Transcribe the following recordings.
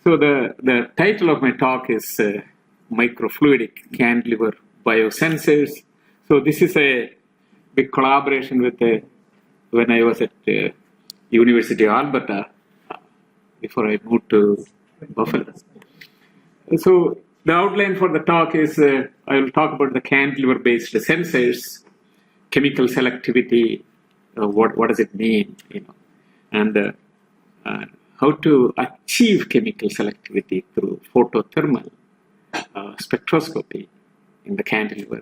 So the title of my talk is Microfluidic Cantilever Biosensors. So this is a big collaboration with when I was at University of Alberta before I moved to Buffalo. So the outline for the talk is I will talk about the cantilever-based sensors, chemical selectivity, what does it mean, and how to achieve chemical selectivity through photothermal spectroscopy in the cantilever.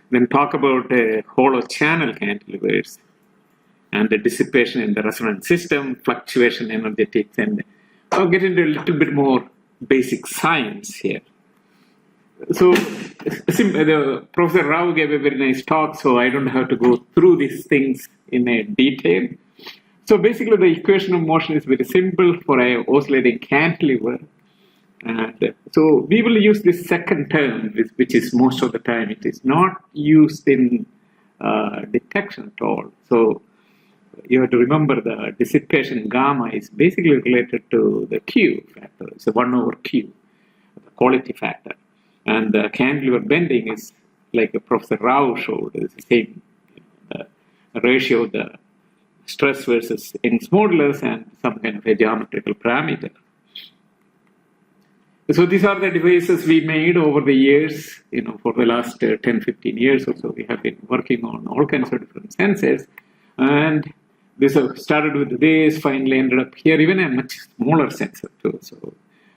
Then talk about hollow channel cantilevers and the dissipation in the resonance system, fluctuation energetics, and I'll get into a little bit more basic science here. So Professor Rao gave a very nice talk, so I don't have to go through these things in a detail. So basically the equation of motion is very simple for an oscillating cantilever. And so we will use this second term, which is most of the time it is not used in detection at all. So you have to remember the dissipation gamma is basically related to the Q factor. It's a 1 over Q, the quality factor. And the cantilever bending is like Professor Rao showed, is the same ratio of the stress versus Young's modulus and some kind of a geometrical parameter. So these are the devices we made over the years, for the last 10, 15 years or so. We have been working on all kinds of different sensors. And this started with this, finally ended up here, even a much smaller sensor too. So,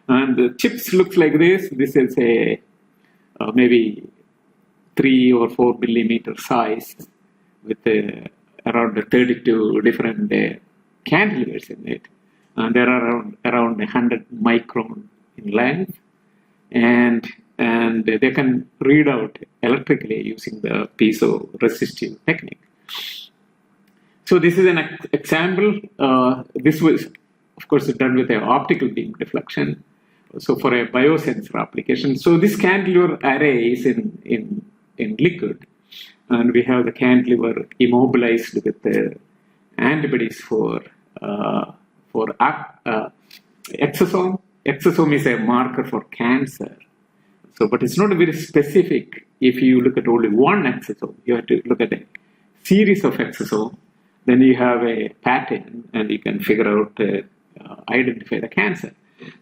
and the chips looks like this. This is a maybe 3 or 4 millimeter size with around 32 different cantilevers in it. And there are around 100 micron in length, and they can read out electrically using the piezo-resistive technique. So this is an example. This was, of course, done with an optical beam deflection. So for a biosensor application. So this cantilever array is in liquid, and we have the cantilever immobilized with the antibodies for exosome. Exosome is a marker for cancer. So, but it's not very specific. If you look at only one exosome, you have to look at a series of exosomes. Then you have a pattern, and you can figure out, identify the cancer.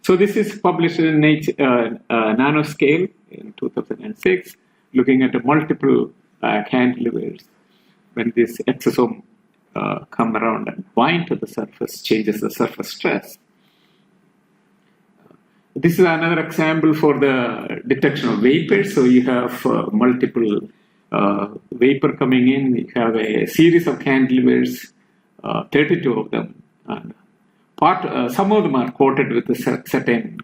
So this is published in Nanoscale in 2006, looking at the multiple cantilevers. When this exosome come around and bind to the surface, changes the surface stress. This is another example for the detection of vapor. So you have multiple vapor coming in. You have a series of cantilevers, 32 of them. And some of them are coated with certain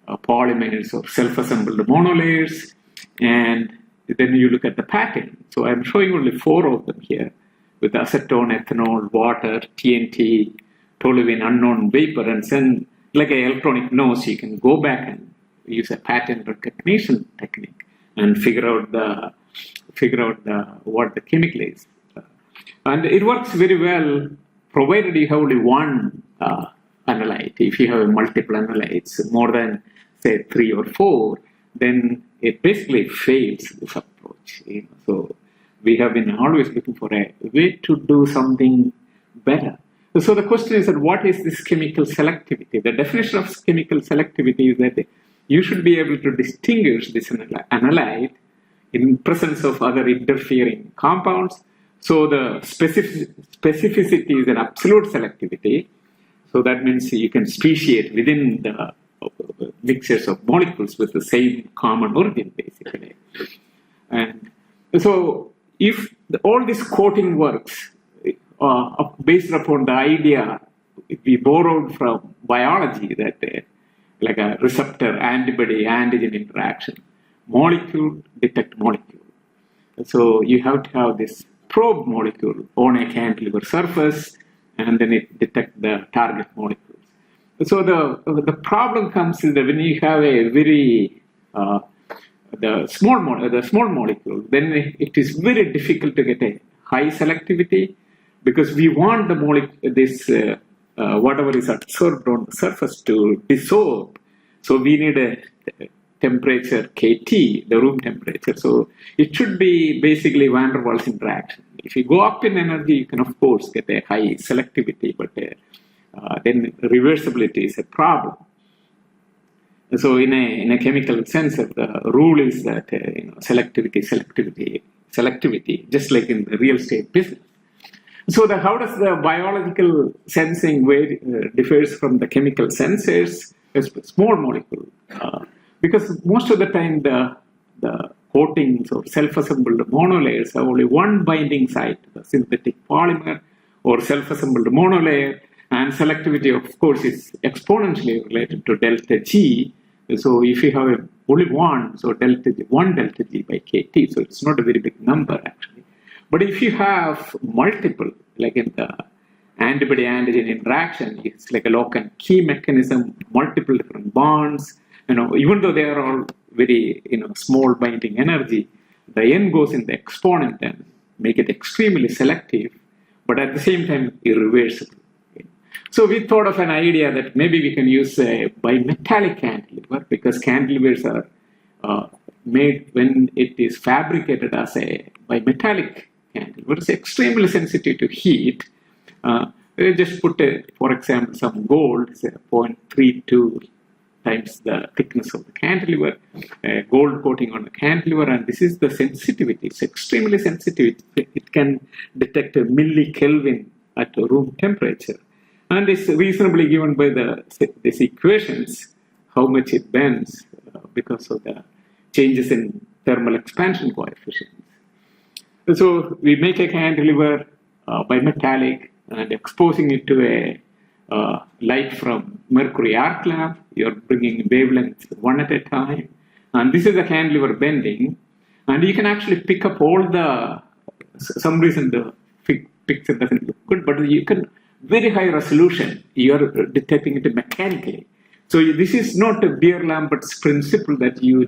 polymers or self-assembled monolayers. And then you look at the pattern. So I'm showing only 4 of them here with acetone, ethanol, water, TNT, toluene, unknown vapor, and then like an electronic nose, you can go back and use a pattern recognition technique and figure out what the chemical is. And it works very well, provided you have only one analyte. If you have multiple analytes, more than say 3 or 4, then it basically fails this approach. So we have been always looking for a way to do something better. So the question is that what is this chemical selectivity? The definition of chemical selectivity is that you should be able to distinguish this analyte in presence of other interfering compounds. So the specificity is an absolute selectivity. So that means you can speciate within the mixtures of molecules with the same common origin, basically. And so if all this coating works, based upon the idea we borrowed from biology that like a receptor antibody antigen interaction, molecule detect molecule. So you have to have this probe molecule on a cantilever surface, and then it detect the target molecules. So the problem comes is that when you have a very the small molecule, then it is very difficult to get a high selectivity, because we want the molecule, whatever is absorbed on the surface to dissolve So we need a temperature KT, the room temperature. So it should be basically van der Waals interaction. If you go up in energy, you can of course get a high selectivity, but then reversibility is a problem. So in a chemical sensor, the rule is that selectivity, just like in the real estate business. So how does the biological sensing differs from the chemical sensors? It's small molecule. Because most of the time the coatings or self-assembled monolayers have only one binding site, the synthetic polymer or self-assembled monolayer, and selectivity, of course, is exponentially related to delta G. So if you have only one, so one delta G by KT, so it's not a very big number actually. But if you have multiple, like in the antibody-antigen interaction, it's like a lock and key mechanism, multiple different bonds. Even though they are all very small binding energy, the n goes in the exponent and make it extremely selective, but at the same time irreversible. So we thought of an idea that maybe we can use a bimetallic cantilever, because cantilevers are made when it is fabricated as a bimetallic cantilever. It's extremely sensitive to heat. We just put, for example, some gold, say 0.32 times the thickness of the cantilever, gold coating on the cantilever, and this is the sensitivity. It's extremely sensitive. It can detect a millikelvin at room temperature. And it's reasonably given by these equations, how much it bends because of the changes in thermal expansion coefficients. So we make a cantilever bimetallic and exposing it to a light from mercury arc lamp. You're bringing wavelengths one at a time. And this is the cantilever bending. And you can actually pick up all some reason the picture doesn't look good, but you can, very high resolution, you're detecting it mechanically. So this is not a Beer-Lambert's principle that you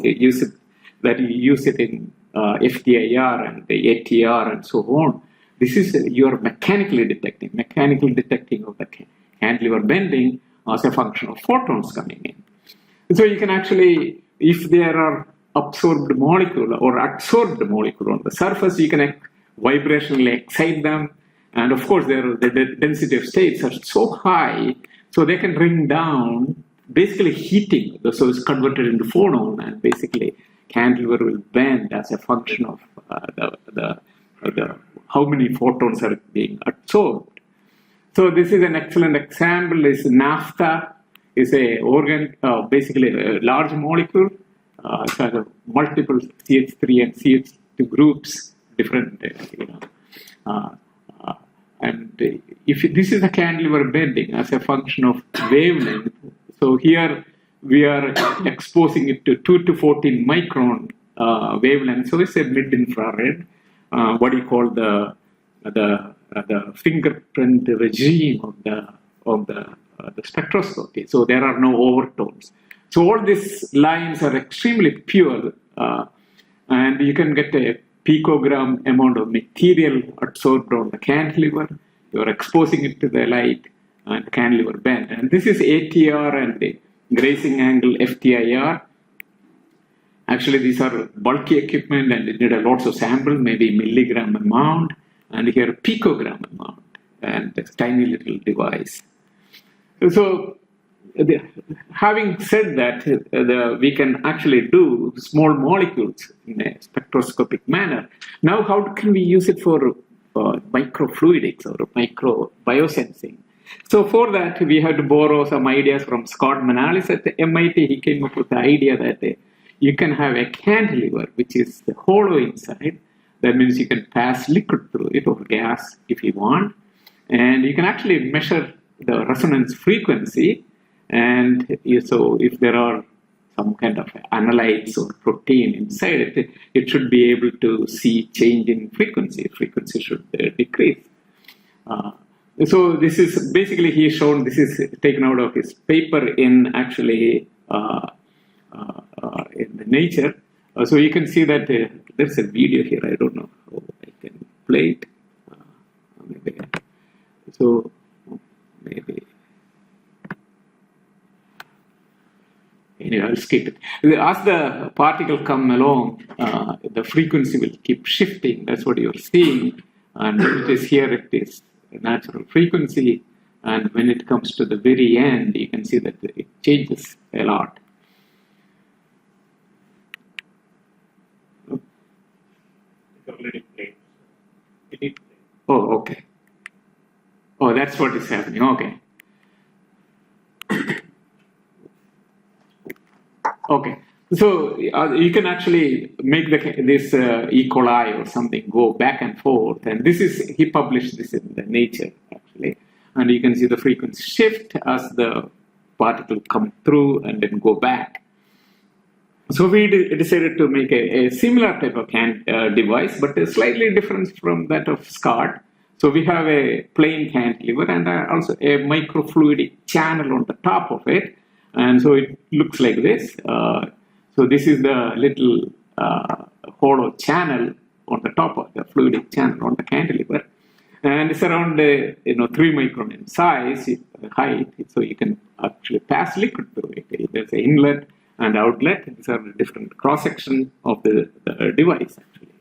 use it in FTIR and the ATR and so on. This is you're mechanically detecting of the cantilever bending as a function of photons coming in. So you can actually, if there are absorbed molecule or adsorbed molecule on the surface, you can vibrationally excite them. And of course, the density of states are so high, so they can bring down, basically heating. So it's converted into phonon, and basically cantilever will bend as a function of how many photons are being absorbed. So this is an excellent example. Is naphtha is basically a large molecule. It has multiple CH3 and CH2 groups, different, and if this is a cantilever bending as a function of wavelength, so here we are exposing it to 2 to 14 micron wavelength. So it's a mid-infrared, what do you call the fingerprint regime of the spectroscopy. So there are no overtones. So all these lines are extremely pure, and you can get a picogram amount of material adsorbed on the cantilever. You're exposing it to the light and cantilever bend. And this is ATR and the grazing angle FTIR. Actually, these are bulky equipment and it need a lots of sample, maybe milligram amount, and here picogram amount, and this tiny little device. So having said that, we can actually do small molecules in a spectroscopic manner. Now, how can we use it for microfluidics or micro biosensing? So for that, we had to borrow some ideas from Scott Manalis at the MIT. He came up with the idea that you can have a cantilever, which is hollow inside. That means you can pass liquid through it or gas if you want. And you can actually measure the resonance frequency. And so if there are some kind of analytes or protein inside it, it should be able to see change in frequency. Frequency should decrease. So this is basically, he shown, this is taken out of his paper in actually in the Nature. So you can see that there's a video here. I don't know how I can play it. Maybe. So maybe. keep it. As the particle come along, the frequency will keep shifting. That's what you're seeing. And it is here, it is natural frequency. And when it comes to the very end, you can see that it changes a lot. Oh, okay. Oh, that's what is happening. Okay. Okay. So you can actually make this E. coli or something go back and forth. And this is, he published this in the Nature, actually. And you can see the frequency shift as the particle come through and then go back. So we decided to make a similar type of device, but slightly different from that of Scott. So we have a plain cantilever and also a microfluidic channel on the top of it. And so it looks like this. So this is the little hollow channel on the top of the fluidic channel on the cantilever. And it's around 3 micron in size, height. So you can actually pass liquid through it. There's an inlet and outlet. These are the different cross-section of the device, actually.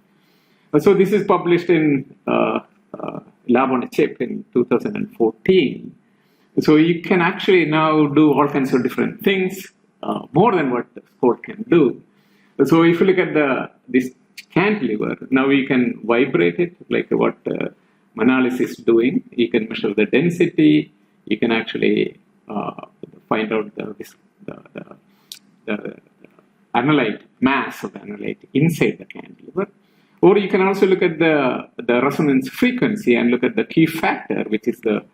So this is published in Lab on a Chip in 2014. So you can actually now do all kinds of different things, more than what the Scott can do. So if you look at this cantilever, now you can vibrate it, like what Manali's is doing. You can measure the density. You can actually find out the analyte, mass of the analyte inside the cantilever. Or you can also look at the resonance frequency and look at the key factor, which is the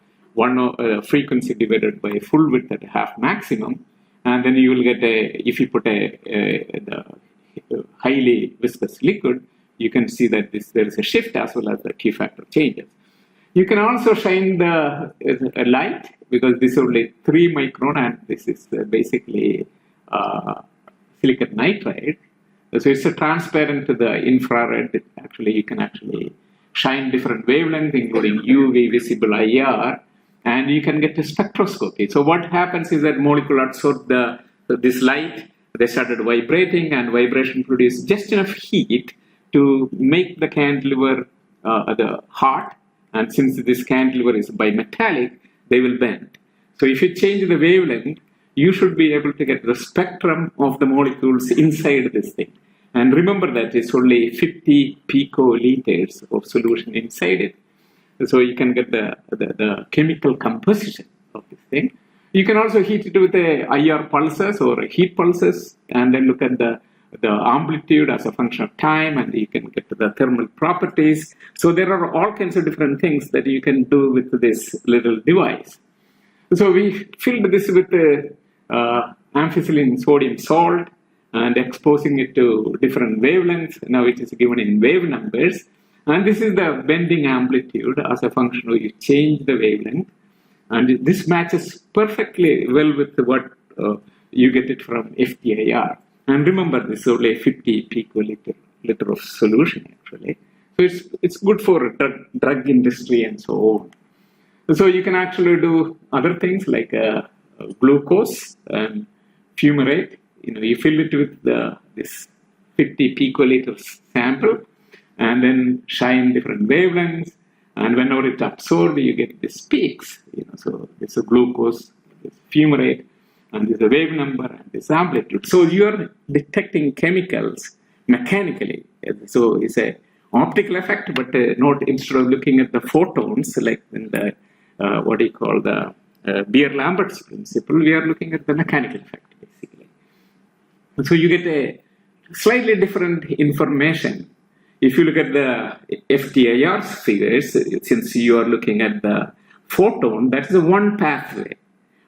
frequency divided by full width at half maximum. And then you will get if you put the highly viscous liquid, you can see that there is a shift as well as the key factor changes. You can also shine the light, because this is only 3 micron and this is basically silicon nitride. So it's a transparent to the infrared. You can actually shine different wavelengths, including UV, visible, IR, and you can get a spectroscopy. So what happens is that molecule absorb this light, they started vibrating, and vibration produced just enough heat to make the cantilever hot. And since this cantilever is bimetallic, they will bend. So if you change the wavelength, you should be able to get the spectrum of the molecules inside this thing. And remember that it's only 50 picoliters of solution inside it. So you can get the chemical composition of this thing. You can also heat it with the IR pulses or heat pulses, and then look at the amplitude as a function of time, and you can get to the thermal properties. So there are all kinds of different things that you can do with this little device. So we filled this with amphisilin sodium salt and exposing it to different wavelengths. Now it is given in wave numbers. And this is the bending amplitude as a function of you change the wavelength. And this matches perfectly well with what you get it from FTIR. And remember, this is only 50 picoliter of solution, actually. So it's good for drug industry and so on. So you can actually do other things like glucose and fumarate. You fill it with this 50 picoliters sample, and then shine different wavelengths. And whenever it absorbs, you get these peaks. So this is glucose, this fumarate, and this is the wave number and this amplitude. So you are detecting chemicals mechanically. So it's an optical effect, but not instead of looking at the photons, like in the the Beer-Lambert's principle, we are looking at the mechanical effect, basically. So you get a slightly different information. If you look at the FTIR figures, since you are looking at the photon, that is one pathway.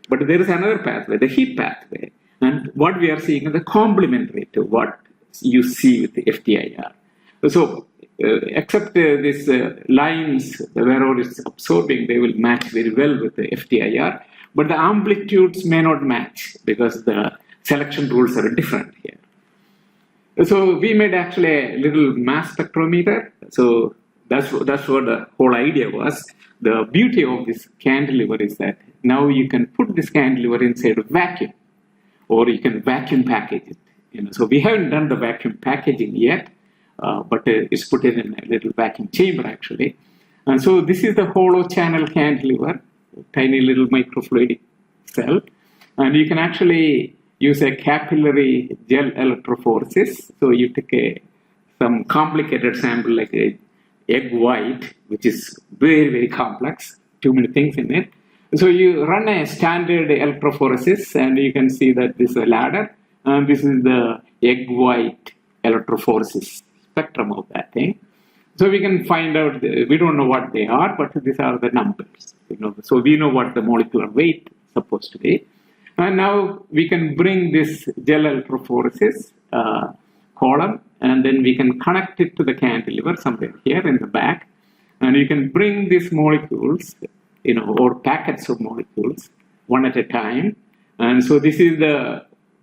But there is another pathway, the heat pathway. And what we are seeing is the complementary to what you see with the FTIR. So, except these lines, wherever it's absorbing, they will match very well with the FTIR. But the amplitudes may not match because the selection rules are different here. So we made actually a little mass spectrometer. So that's what the whole idea was. The beauty of this cantilever is that now you can put this cantilever inside a vacuum. or you can vacuum package it. So we haven't done the vacuum packaging yet, but it's put in a little vacuum chamber actually. And so this is the hollow channel cantilever, tiny little microfluidic cell. And you can actually use a capillary gel electrophoresis. So you take some complicated sample like a egg white, which is very, very complex, too many things in it. So you run a standard electrophoresis, and you can see that this is a ladder, and this is the egg white electrophoresis spectrum of that thing. So we can find out, we don't know what they are, but these are the numbers. So we know what the molecular weight is supposed to be. And now we can bring this gel electrophoresis column, and then we can connect it to the cantilever somewhere here in the back. And you can bring these molecules, or packets of molecules, one at a time. And so this is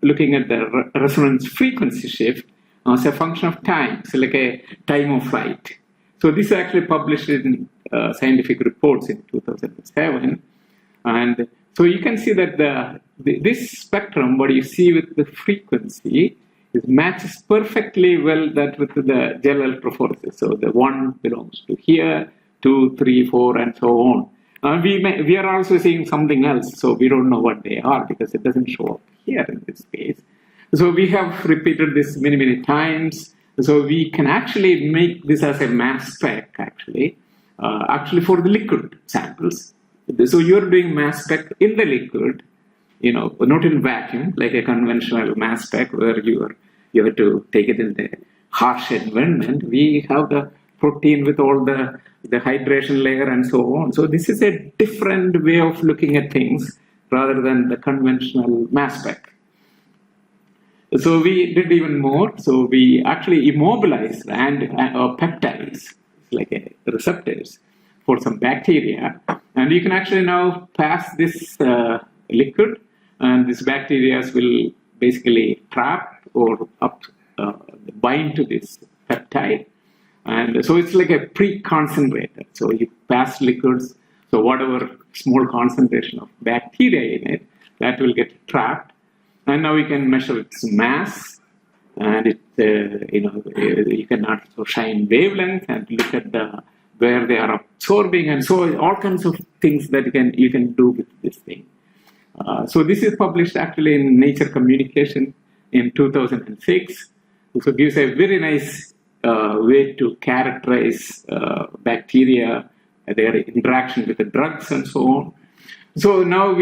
looking at the resonance frequency shift as a function of time, so like a time of flight. So this is actually published in Scientific Reports in 2007. And so you can see that this spectrum, what you see with the frequency, matches perfectly well that with the gel electrophoresis. So the 1 belongs to here, 2, 3, 4, and so on. We are also seeing something else, so we don't know what they are because it doesn't show up here in this case. So we have repeated this many, many times. So we can actually make this as a mass spec, actually for the liquid samples. So you're doing mass spec in the liquid, not in vacuum, like a conventional mass spec where you have to take it in the harsh environment. We have the protein with all the hydration layer and so on. So this is a different way of looking at things rather than the conventional mass spec. So we did even more. So we actually immobilized peptides, like receptors, for some bacteria. And you can actually now pass this liquid, and these bacteria will basically trap or bind to this peptide. And so it's like a pre-concentrator. So you pass liquids, so whatever small concentration of bacteria in it, that will get trapped. And now we can measure its mass, and you can also shine wavelength and look at where they are absorbing, and so all kinds of things that you can do with this thing. So this is published actually in Nature Communication in 2006. So it gives a very nice way to characterize bacteria, their interaction with the drugs and so on. So now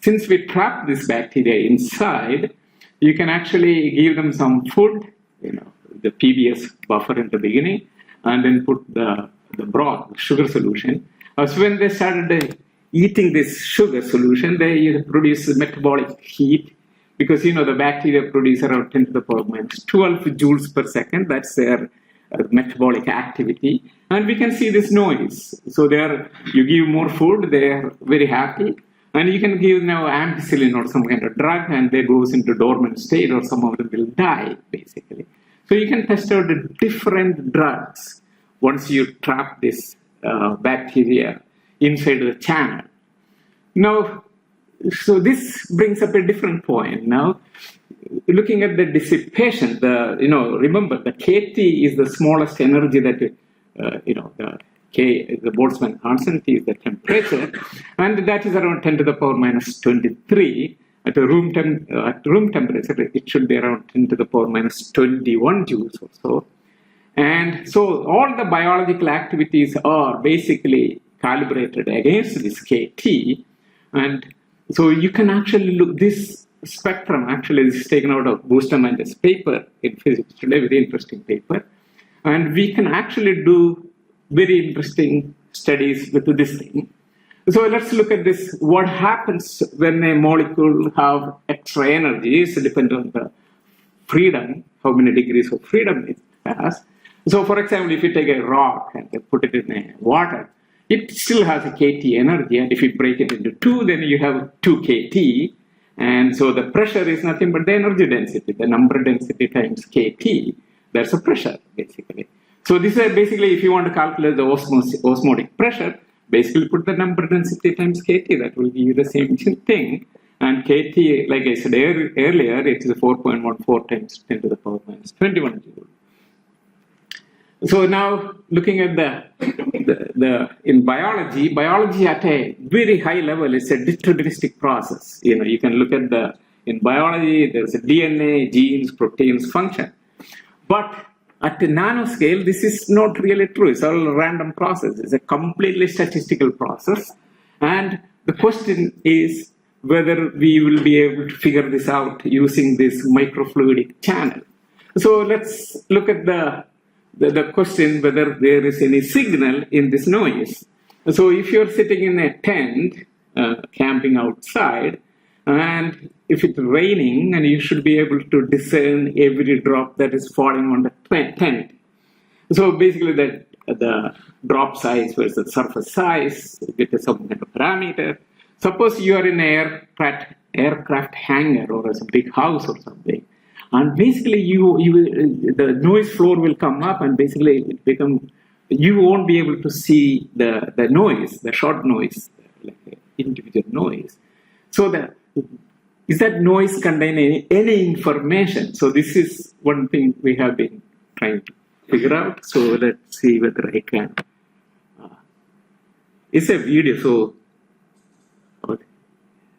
since we trap this bacteria inside, you can actually give them some food, the PBS buffer in the beginning, and then put the broth, sugar solution. So when they started eating this sugar solution, they produce metabolic heat, because the bacteria produce around 10 to the power minus 12 joules per second. That's their metabolic activity. And we can see this noise. So you give more food, they're very happy. And you can give now ampicillin or some kind of drug, and they goes into dormant state, or some of them will die, basically. So you can test out the different drugs once you trap this bacteria inside the channel. Now, so this brings up a different point. Now, looking at the dissipation, remember the KT is the smallest energy that, the Boltzmann constant is the temperature, and that is around 10 to the power minus 23. At room temperature, it should be around 10 to the power minus 21 joules or so. And so all the biological activities are basically calibrated against this KT. And so you can actually look, this spectrum actually is taken out of Bustamant's paper in physics today, very interesting paper. And we can actually do very interesting studies with this thing. So let's look at this. What happens when a molecule have extra energy is dependent on the freedom, how many degrees of freedom it has. So for example, if you take a rock and put it in water, it still has a KT energy, and if you break it into two, then you have 2 KT. And so the pressure is nothing but the energy density, the number density times KT. That's a pressure, basically. So this is basically, if you want to calculate the osmotic pressure, basically put the number density times KT. That will give you the same thing. And KT, like I said earlier, it is 4.14 times 10 to the power minus 21 joule. So now looking at in biology at a very high level is a deterministic process. You can look at in biology, there's a DNA, genes, proteins function. But at the nanoscale, this is not really true. It's all a random process. It's a completely statistical process. And the question is whether we will be able to figure this out using this microfluidic channel. So let's look at the question whether there is any signal in this noise. So if you're sitting in a tent, camping outside, and if it's raining, and you should be able to discern every drop that is falling on the tent. So basically the drop size versus surface size with some kind of parameter. Suppose you are in an aircraft hangar or a big house or something. And basically, the noise floor will come up, and basically you won't be able to see the noise, the short noise, like individual noise. So is that noise contain any information? So this is one thing we have been trying to figure out. So let's see whether I can. It's a video, so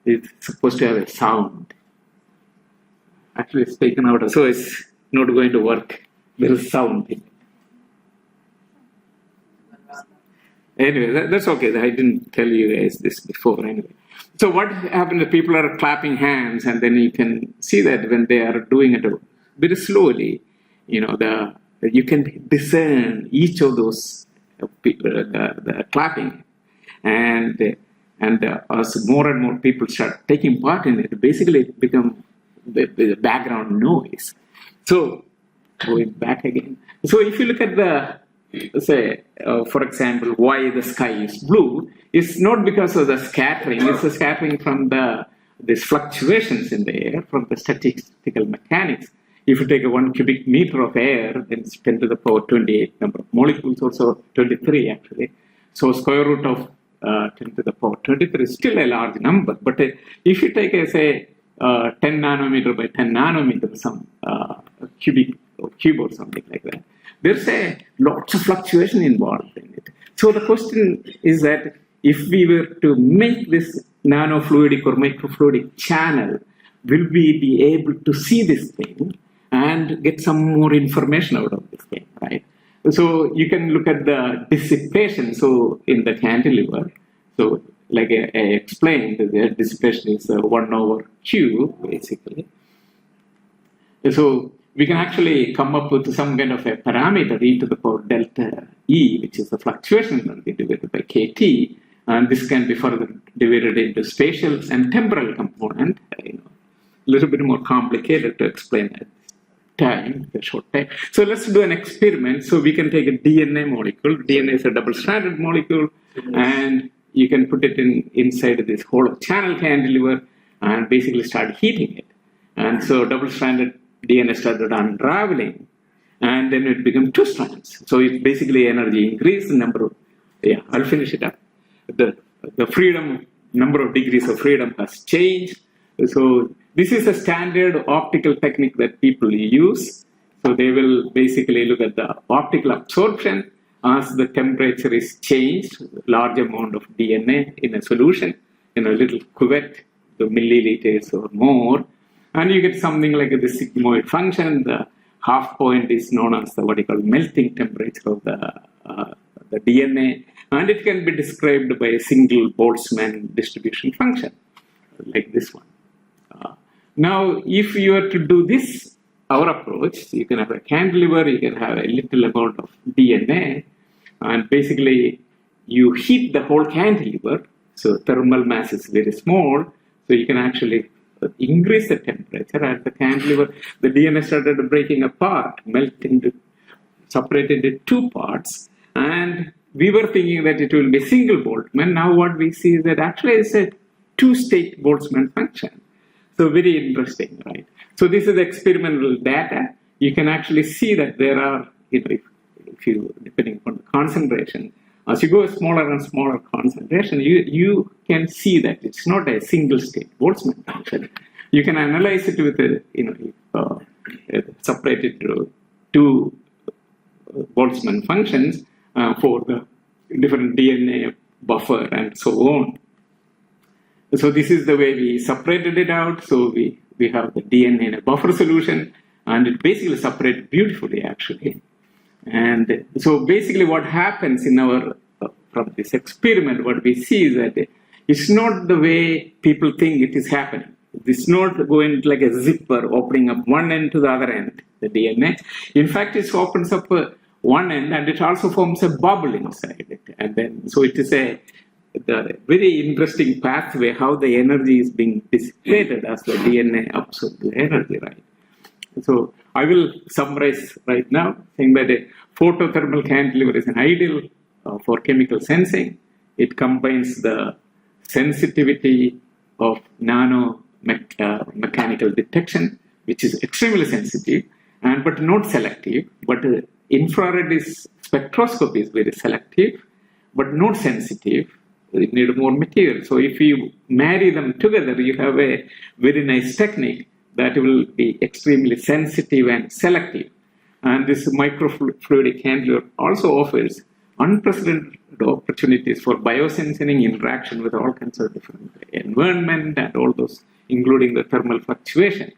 it's supposed to have a sound. Actually, it's taken out, so it's not going to work. There is sound in it. Anyway, that's okay. I didn't tell you guys this before anyway. So what happens is people are clapping hands, and then you can see that when they are doing it very slowly, you can discern each of those people, the clapping. And as more and more people start taking part in it, basically it becomes the background noise. So going back again. So if you look at for example, why the sky is blue, it's not because of the scattering. It's the scattering from these fluctuations in the air, from the statistical mechanics. If you take 1 cubic meter of air, then it's 10 to the power 28 number of molecules, also 23 actually. So square root of 10 to the power 23 is still a large number. But if you take, say, 10 nanometer by 10 nanometer, some cube or something like that, there's lots of fluctuation involved in it. So the question is that if we were to make this nanofluidic or microfluidic channel, will we be able to see this thing and get some more information out of this thing, right? So you can look at the dissipation. So in the cantilever, so like I explained, the dissipation is 1 over Q, basically. So we can actually come up with some kind of a parameter e to the power delta E, which is the fluctuation energy divided by KT, and this can be further divided into spatial and temporal component. A little bit more complicated to explain at the short time. So let's do an experiment. So we can take a DNA molecule. DNA is a double-stranded molecule, and you can put it inside this hollow channel cantilever and basically start heating it. And so double-stranded DNA started unraveling, and then it became 2 strands. So it basically energy increased, the number of, I'll finish it up. The freedom, number of degrees of freedom has changed. So this is a standard optical technique that people use. So they will basically look at the optical absorption as the temperature is changed, large amount of DNA in a solution, in a little cuvette, the milliliters or more. And you get something like the sigmoid function. The half point is known as what you call melting temperature of the DNA. And it can be described by a single Boltzmann distribution function, like this one. Now, if you were to do this, our approach, you can have a cantilever, you can have a little amount of DNA, and basically you heat the whole cantilever. So thermal mass is very small, so you can actually increase the temperature at the cantilever. The DNA started breaking apart, separated into 2 parts, and we were thinking that it will be single Boltzmann. Now what we see is that actually it's a 2-state Boltzmann function. So very interesting, right? So this is experimental data. You can actually see that there are, if you, depending on the concentration, As you go smaller and smaller concentration, you can see that it's not a single state Boltzmann function. You can analyze it with separate it to two Boltzmann functions for the different DNA buffer and so on. So this is the way we separated it out. So we have the DNA in a buffer solution, and it basically separates beautifully, actually. And so basically what happens in our, from this experiment, what we see is that it's not the way people think it is happening. It's not going like a zipper opening up one end to the other end, the DNA. In fact, it opens up one end, and it also forms a bubble inside it. And then, so it is the very interesting pathway how the energy is being dissipated as the DNA absorbs the energy, right? So I will summarize right now, saying that a photothermal cantilever is an ideal for chemical sensing. It combines the sensitivity of mechanical detection, which is extremely sensitive, but not selective. But infrared spectroscopy is very selective, but not sensitive. You need more material. So if you marry them together, you have a very nice technique that will be extremely sensitive and selective. And this microfluidic cantilever also offers unprecedented opportunities for biosensing interaction with all kinds of different environment and all those, including the thermal fluctuations.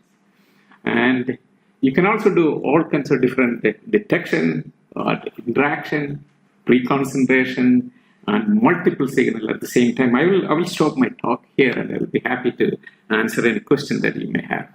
And you can also do all kinds of different detection, interaction, pre-concentration, and multiple signals at the same time. I will stop my talk here, and I will be happy to answer any questions that you may have.